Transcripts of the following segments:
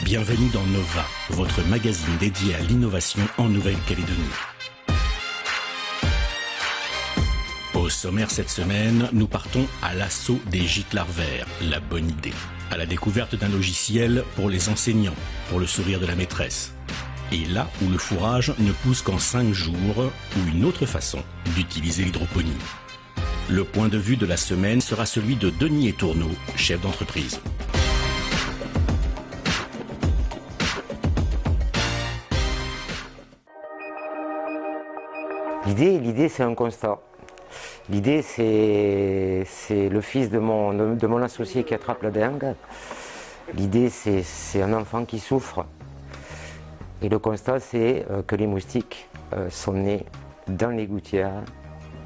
Bienvenue dans Nova, votre magazine dédié à l'innovation en Nouvelle-Calédonie. Au sommaire cette semaine, nous partons à l'assaut des gîtes larvaires, la bonne idée. À la découverte d'un logiciel pour les enseignants, pour le sourire de la maîtresse. Et là où le fourrage ne pousse qu'en 5 jours, ou une autre façon d'utiliser l'hydroponie. Le point de vue de la semaine sera celui de Denis Etourneau, chef d'entreprise. L'idée, c'est un constat. L'idée, c'est le fils de mon associé qui attrape la dengue. L'idée, c'est un enfant qui souffre. Et le constat, c'est que les moustiques sont nés dans les gouttières.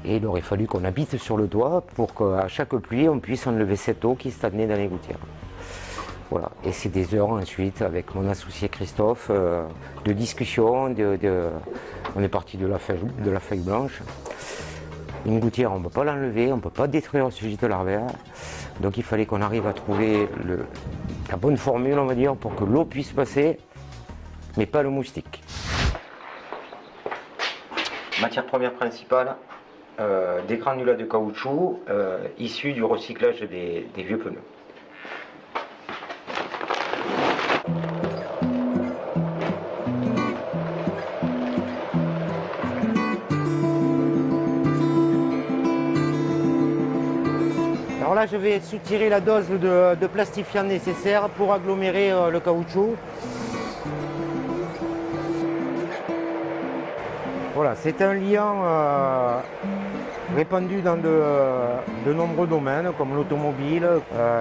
Et il aurait fallu qu'on habite sur le toit pour qu'à chaque pluie, on puisse enlever cette eau qui stagnait dans les gouttières. Voilà. Et c'est des heures ensuite, avec mon associé Christophe, de discussion. On est parti de la feuille blanche. Une gouttière, on ne peut pas l'enlever, on ne peut pas détruire ce gîte larvaire. Donc il fallait qu'on arrive à trouver la bonne formule, on va dire, pour que l'eau puisse passer, mais pas le moustique. Matière première principale, des granulats de caoutchouc issus du recyclage des vieux pneus. Alors là, je vais soutirer la dose de plastifiant nécessaire pour agglomérer le caoutchouc. Voilà, c'est un liant répandu dans de nombreux domaines, comme l'automobile.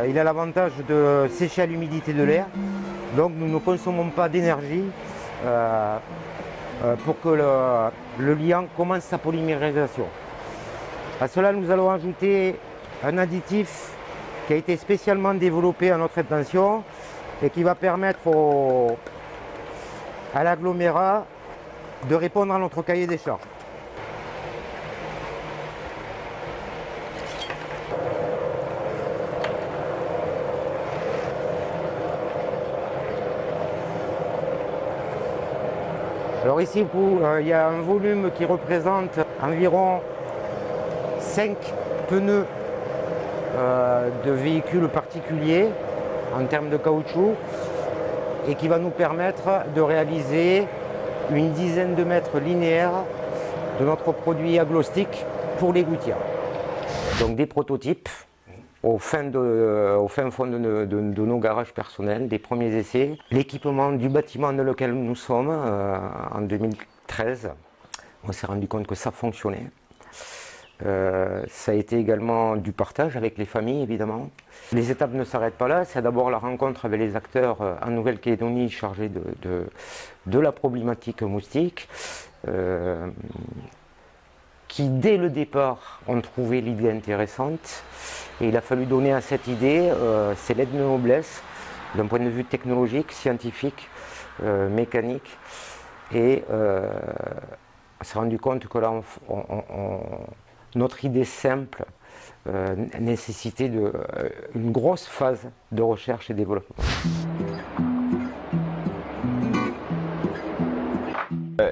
Il a l'avantage de sécher à l'humidité de l'air, donc nous ne consommons pas d'énergie pour que le liant commence sa polymérisation. À cela, nous allons ajouter un additif qui a été spécialement développé à notre intention et qui va permettre à l'agglomérat de répondre à notre cahier des charges. Alors ici, il y a un volume qui représente environ 5 pneus de véhicules particuliers en termes de caoutchouc et qui va nous permettre de réaliser une dizaine de mètres linéaires de notre produit agglostique pour les gouttières. Donc des prototypes au fin fond de nos garages personnels, des premiers essais. L'équipement du bâtiment dans lequel nous sommes en 2013, on s'est rendu compte que ça fonctionnait. Ça a été également du partage avec les familles, évidemment. Les étapes ne s'arrêtent pas là, c'est d'abord la rencontre avec les acteurs en Nouvelle-Calédonie chargés de la problématique moustique, qui dès le départ ont trouvé l'idée intéressante. Et il a fallu donner à cette idée ses lettres de noblesse d'un point de vue technologique, scientifique, mécanique. Et on s'est rendu compte que là, notre idée simple nécessitait une grosse phase de recherche et développement.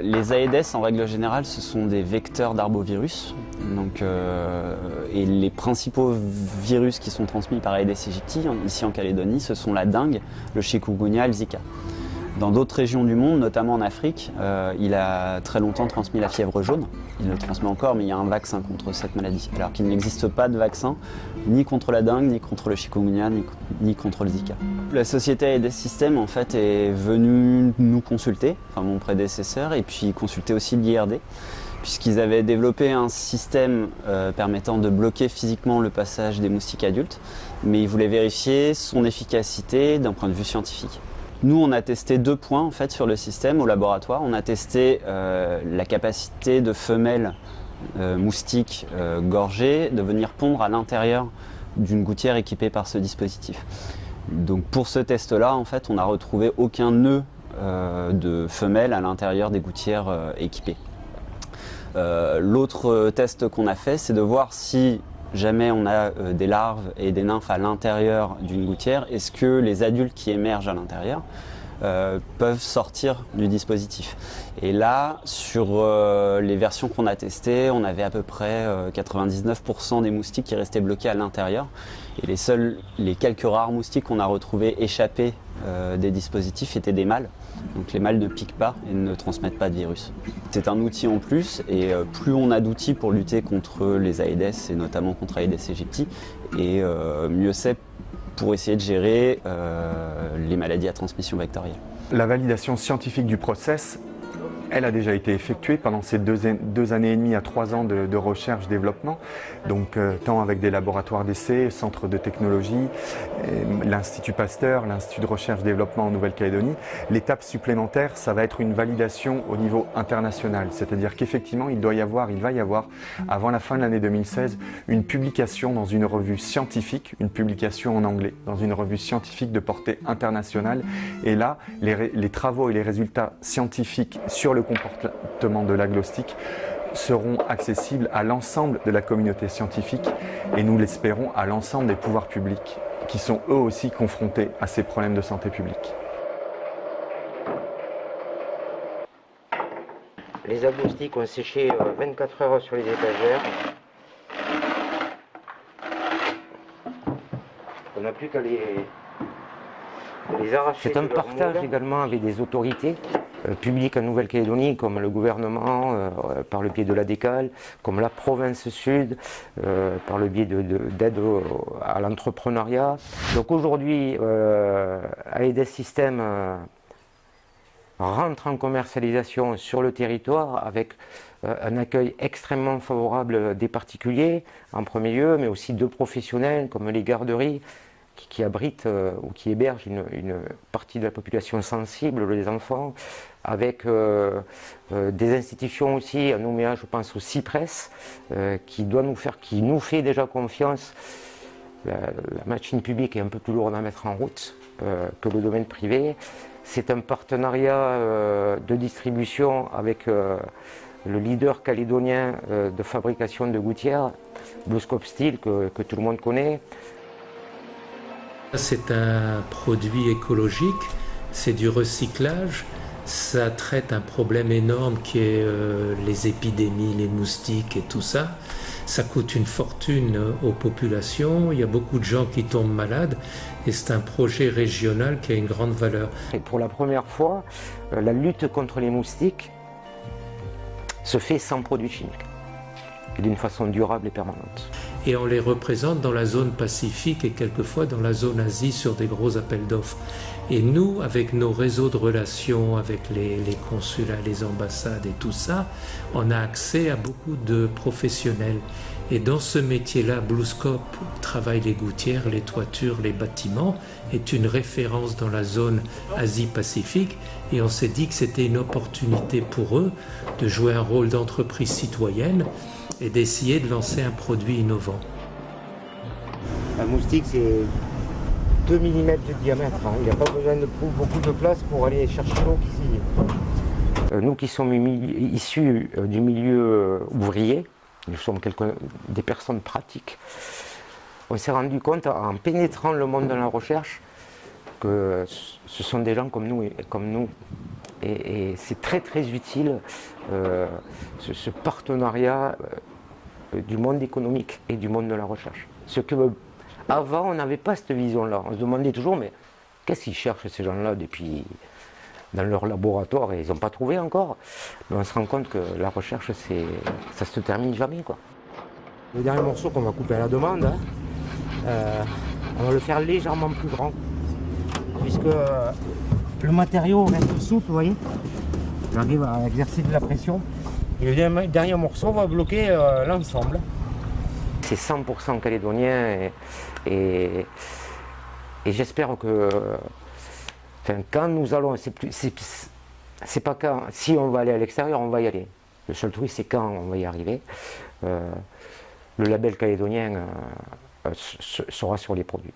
Les Aedes, en règle générale, ce sont des vecteurs d'arbovirus. Et les principaux virus qui sont transmis par Aedes aegypti, ici en Calédonie, ce sont la dengue, le chikungunya et le zika. Dans d'autres régions du monde, notamment en Afrique, il a très longtemps transmis la fièvre jaune. Il le transmet encore, mais il y a un vaccin contre cette maladie. Alors qu'il n'existe pas de vaccin, ni contre la dengue, ni contre le chikungunya, ni contre le zika. La société Aedes System, en fait, est venue nous consulter, enfin mon prédécesseur, et puis consulter aussi l'IRD, puisqu'ils avaient développé un système permettant de bloquer physiquement le passage des moustiques adultes, mais ils voulaient vérifier son efficacité d'un point de vue scientifique. Nous, on a testé 2 points en fait, sur le système au laboratoire. On a testé la capacité de femelles moustiques gorgées de venir pondre à l'intérieur d'une gouttière équipée par ce dispositif. Donc pour ce test-là, en fait, on n'a retrouvé aucun nœud de femelles à l'intérieur des gouttières équipées. L'autre test qu'on a fait, c'est de voir si jamais on a des larves et des nymphes à l'intérieur d'une gouttière, est-ce que les adultes qui émergent à l'intérieur peuvent sortir du dispositif. Et là, sur les versions qu'on a testées, on avait à peu près 99% des moustiques qui restaient bloqués à l'intérieur. Et les quelques rares moustiques qu'on a retrouvés échappés des dispositifs étaient des mâles. Donc les mâles ne piquent pas et ne transmettent pas de virus. C'est un outil en plus, et plus on a d'outils pour lutter contre les Aedes, et notamment contre Aedes aegypti, et mieux c'est pour essayer de gérer les maladies à transmission vectorielle. La validation scientifique du process, elle a déjà été effectuée pendant ces 2 années et demie à 3 ans de recherche-développement, donc tant avec des laboratoires d'essai, centres de technologie, l'Institut Pasteur, l'Institut de recherche-développement en Nouvelle-Calédonie. L'étape supplémentaire, ça va être une validation au niveau international, c'est-à-dire qu'effectivement il va y avoir, avant la fin de l'année 2016, une publication dans une revue scientifique, une publication en anglais, dans une revue scientifique de portée internationale. Et là, les travaux et les résultats scientifiques sur le comportement de l'agnostique seront accessibles à l'ensemble de la communauté scientifique et nous l'espérons à l'ensemble des pouvoirs publics qui sont eux aussi confrontés à ces problèmes de santé publique. Les agnostiques ont séché 24 heures sur les étagères. On n'a plus qu'à les arracher. C'est un partage également avec des autorités publiques en Nouvelle-Calédonie, comme le gouvernement, par le biais de la DECAL, comme la province sud, par le biais d'aide à l'entrepreneuriat. Donc aujourd'hui, Aedes System rentre en commercialisation sur le territoire avec un accueil extrêmement favorable des particuliers en premier lieu, mais aussi de professionnels comme les garderies qui abritent ou qui hébergent une partie de la population sensible, les enfants, avec des institutions aussi, à Nouméa, je pense au CIPRES, qui nous fait déjà confiance. La machine publique est un peu plus lourde à mettre en route que le domaine privé. C'est un partenariat de distribution avec le leader calédonien de fabrication de gouttières, BlueScope Steel, que tout le monde connaît. C'est un produit écologique, c'est du recyclage, ça traite un problème énorme qui est les épidémies, les moustiques et tout ça. Ça coûte une fortune aux populations, il y a beaucoup de gens qui tombent malades et c'est un projet régional qui a une grande valeur. Et pour la première fois, la lutte contre les moustiques se fait sans produits chimiques et d'une façon durable et permanente. Et on les représente dans la zone Pacifique et quelquefois dans la zone Asie sur des gros appels d'offres. Et nous, avec nos réseaux de relations, avec les consulats, les ambassades et tout ça, on a accès à beaucoup de professionnels. Et dans ce métier-là, BlueScope travaille les gouttières, les toitures, les bâtiments, est une référence dans la zone Asie-Pacifique. Et on s'est dit que c'était une opportunité pour eux de jouer un rôle d'entreprise citoyenne et d'essayer de lancer un produit innovant. Un moustique, c'est 2 mm de diamètre. Il n'y a pas besoin de beaucoup de place pour aller chercher l'eau qu'ici. Nous qui sommes issus du milieu ouvrier, nous sommes des personnes pratiques, on s'est rendu compte en pénétrant le monde de la recherche que ce sont des gens comme nous. Et c'est très très utile ce partenariat du monde économique et du monde de la recherche. Ce que avant on n'avait pas cette vision-là. On se demandait toujours mais qu'est-ce qu'ils cherchent ces gens-là depuis dans leur laboratoire et ils n'ont pas trouvé encore. Mais on se rend compte que la recherche ça se termine jamais quoi. Le dernier morceau qu'on va couper à la demande, on va le faire légèrement plus grand puisque le matériau reste souple, vous voyez. J'arrive à exercer de la pression. Et le dernier morceau va bloquer l'ensemble. C'est 100% calédonien et j'espère que quand nous allons, c'est pas quand, si on va aller à l'extérieur, on va y aller. Le seul truc c'est quand on va y arriver. Le label calédonien sera sur les produits.